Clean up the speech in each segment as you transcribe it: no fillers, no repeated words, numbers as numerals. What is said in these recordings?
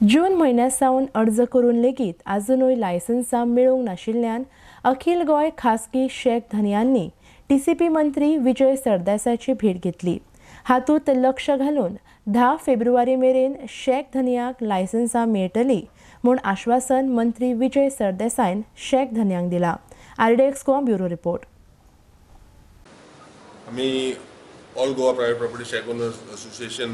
जून म्हयन्यासावन अर्ज करून लेगीत अजूनय लायसन्सां मेळूंक नाशिल्ल्यान अखिल गोय खासगी शेक धन्यांनी टीसीपी मंत्री विजय सरदेसायाची भेट घेतली। हातूंत लक्ष घालून 10 फेब्रुवारी मेरेन शेक धन्यांक लायसन्सां मेळटली म्हूण आश्वासन मंत्री विजय सरदेसायन शेक धन्यांक दिला। RDX bureau report. आम्ही ऑल गोवा प्रायवेट प्रॉपर्टी शेक ओनर्स असोसिएशन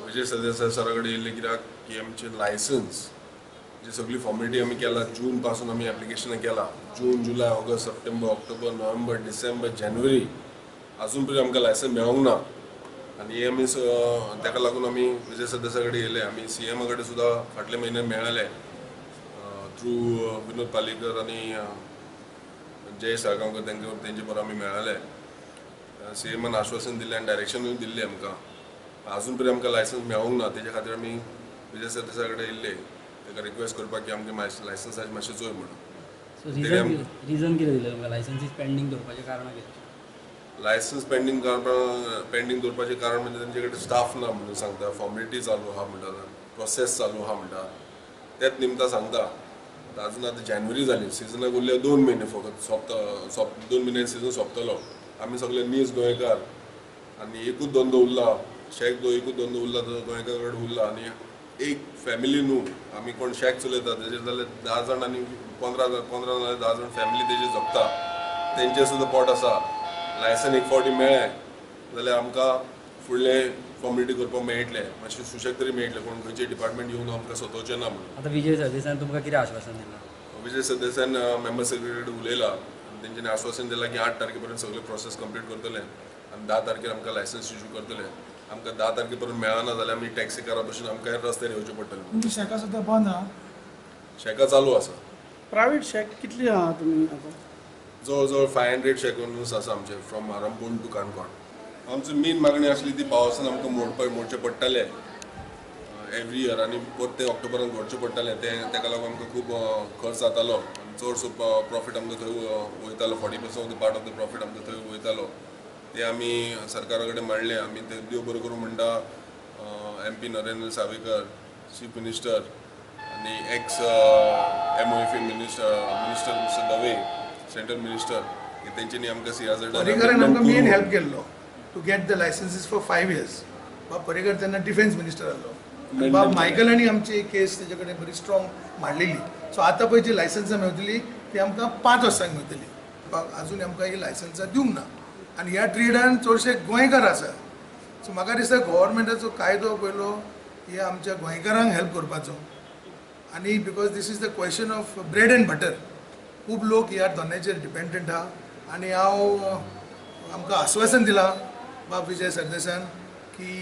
विजय सरदेसाय सरा कडेन येयल्ले कित्याक की आमचे लायसन्स जी सगळी फॉर्मेलिटी आमी केला जून पासून आमी एप्लिकेशन केला जून जुलय ऑगस्ट सप्टेंबर ऑक्टोबर नोव्हेंबर डिसेंबर जानेवारी अजून पर्यंत आमकां लायसन्स मेळोंक ना आनी आमी ताका लागून आमी विजय सरदेसाय कडेन येयले। आमी सीएमा कडेन सुद्दां फाटले म्हयन्यान मेळ्ळे थ्रू विनोद पालेकर आनी जय साळगांवकर तेंचे बरोबर आमी मेळ्ळे। सीएमान आश्वासन दिल्लें आनी डायरेक्शनूय दिल्लें आमकां अजून पर्यंत आमकां लायसन्स मेळोंक ना। तेजे खातीर आमी विजय सरदेसाय कडेन येयल्ले ताका रिक्वेस्ट करपाक की आमकां लायसन्साची मातशें चोय म्हणून। रिजन कितें दिलें तुमकां लायसन्सीस पेंडींग दवरपाचें कारण कितें? लायसन्स पेंडींग दवरपाचें कारण म्हणजे तेंचे कडेन स्टाफ ना म्हणून सांगता, फॉर्मेलिटी चालू आहा म्हणटा, प्रोसेस चालू आहा म्हणटा, तेच निमतां सांगता। अजून आतां जानेवारी जाली, सिजनाक उरले 2 म्हयने फकत 2 म्हयने सिजन सोंपतलो। आमी सगळे नीज गोंयकार आनी एकूच धंदो उरला शेक एकूच धंदो उरला तो गोंयकार कडेन उरला आनी एक फॅमिली न्हू आमी कोण शेक चलयता तेजेर जाल्यार 10 जाण आनी 15 नाल्यार 10 जाण फॅमिली तेजेर जगता, तेंचे सुद्दां पोट आसा। लायसन एक फावटी मेळ्ळें जाल्यार आमकां फुडले फॉर्मेलिटी करपाक मेळटले, मातशें सुशेग तरी मेळटलें, कोण खंयचे डिपार्टमेंट येवन आमकां सतोवचें ना म्हणून। आतां विजय सरदेसायन तुमकां कितें आश्वासन दिलां? विजय सरदेसायन मेंबर सेक्रेटरी कडेन उलयला, तेंच्यांनी आश्वासन दिलां की 8 तारखे पर्यंत सगळे प्रोसेस कंप्लीट करतले आनी 10 तारखेर आमकां लायसन्स इश्यू करतले। आमकां 10 तारखे पर्यंत मेळना जाल्यार आमी टॅक्सी कारा भशेन आमकां रस्त्यार येवचें पडटलें। तुमची शेकां सुद्दां बंद आहा? शेकां चालू आसा। प्रायवेट शेक कितली आहा तुमी आतां? जवळ 500 शेक ओनर्स आसा आमचे फ्रॉम आरंबोल टू काणकोण। आमची मेन मागणी आसली ती पावसान आमकां मोडचें पडटालें एवरी इयर आनी परत ते ऑक्टोबरान भरचें पडटालें, ताका लागून आमकां खूब खर्च जातालो आनी चडसो प्रॉफीट आमकां थंय वयतालो। 40% of the part of the profit आमकां थंय वयतालो। ते आमी सरकारा कडेन मांडलें, आमी ते देव बरें करूं म्हणटा MP Narendra Sawaikar chief minister आनी ex MOF minister mister Dave central minister तेंच्यांनी आमकां पर्रीकरान आमकां मेन हेल्प केल्लो to get the licences for 5 years। बाब पर्रीकर तेन्ना डिफेन्स मिनिस्टर आसलो, बाब मायकलांनी आमची केस तेजे कडेन बरी स्ट्रॉंग मांडलेली। सो आतां पळय जी लायसन्सां मेळटली ती आमकां 5 वर्सांक मेळटली, अजून आमकां ही लायसन्सां दिवंक ना आनी ह्या ट्रेडान चडशे गोंयकार आसा। सो म्हाका दिसता गव्हर्मेंटाचो कायदो पयलो हे आमच्या गोंयकारांक हेल्प करपाचो आनी because this is the question of bread and butter. खूब लोक ह्या धंद्याचेर डिपेंडंट आहा आनी हांव आमकां आश्वासन दिलां बाब विजय सरदेसायन की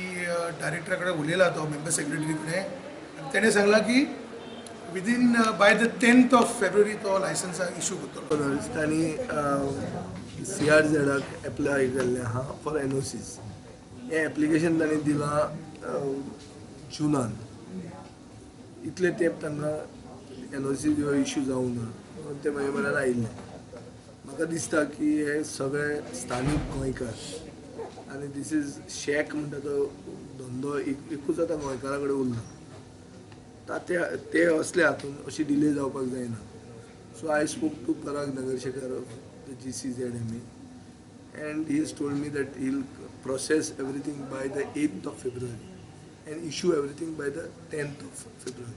डायरेक्टरा कडेन उलयला तो मेंबर सेक्रेटरी कडेन आनी तेणें सांगलां की within by the 10th of February तो लायसन्सां इश्यू करतलो। तांणी CRZाक एप्लाय केल्लें आहा फॉर NOCs। हें एप्लिकेशन तांणी दिलां जुनान, इतले तेंप तांकां NOC इश्यू जावंक ना, ते म्हजे म्हऱ्यान आयिल्ले। म्हाका दिसता की हे सगळे स्थानीक गोंयकार आनी दीस इज शेक म्हणटा तो धंदो एकूच आतां गोंयकारा कडेन उरला, ते असले हातून अशी डिले जावपाक जायना। So I spoke to Parag Nagarshekar of the GCZMA and he has told me that he'll process everything by the 8th of February and issue everything by the 10th of February.